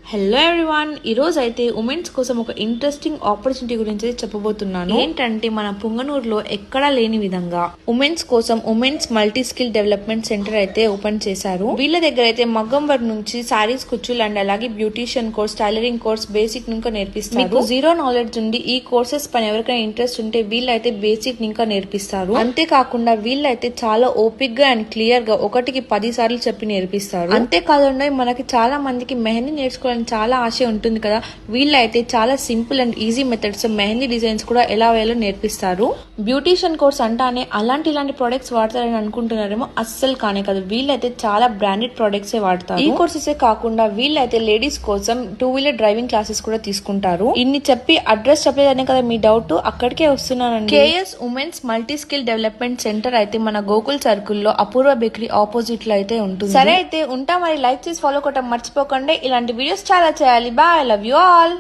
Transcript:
Hello everyone, ఈ రోజు అయితే ఉమెన్స్ కోసం ఒక ఇంట్రెస్టింగ్ ఆపర్చునిటీ గురించి చెప్పబోతున్నాను. ఏంటంటే మన పుంగనూరులో ఎక్కడా లేని విధంగా ఉమెన్స్ కోసం women's multi skill development centre అయితే ఓపెన్ చేశారు. వీళ్ళ దగ్గర అయితే మగ్గం వర్క్ నుంచి సారీస్ కుచ్చులు అండ్ అలాగే beautician course, tailoring course basic ఇంకా నేర్పిస్తారు. మీకు జీరో నాలెడ్జ్ ఉండి ఈ కోర్సెస్ పైన ఎవరికైనా ఇంట్రెస్ట్ ఉంటే వీళ్ళైతే బేసిక్ ఇంకా నేర్పిస్తారు. అంతేకాకుండా వీళ్ళైతే చాలా ఓపిక్ గా అండ్ క్లియర్ గా 1కి 10 సార్లు చెప్పి నేర్పిస్తారు. అంతేకాకుండా మనకి చాలా మందికి మెహందీ నేర్చుకోవాలని చాలా ఆశ ఉంటుంది కదా, వీళ్ళైతే చాలా simple and easy methods mehndi designs కూడా ఎలా వేయాలో నేర్పిస్తారు. బ్యూటీషియన్ కోర్స్ అంటానే ఇలాంటి ప్రొడక్ట్స్ వాడతారని అనుకుంటున్నారేమో, అస్సలు కానే కాదు. వీళ్ళైతే చాలా బ్రాండెడ్ ప్రొడక్ట్స్ వాడతారు. ఈ కోర్సెస్ కాకుండా వీళ్ళైతే లేడీస్ కోసం 2 వీలర్ డ్రైవింగ్ క్లాసెస్ కూడా తీసుకుంటారు. ఇన్ని చెప్పి అడ్రస్ చెప్పలేదనే కదా మీ డౌట్, అక్కడికే వస్తున్నానండి. KS women's multi skill development centre అయితే మన గోకుల్ సర్కిల్ లో అపూర్వ బేకరీ ఆపోజిట్ లో అయితే ఉంటుంది. సరే అయితే ఉంటా, మరి లైక్ చేసి ఫాలో కొట్టడం మర్చిపోకండి. ఇలాంటి వీడియోస్ చాలా చేయాలి. Bye, I love you all.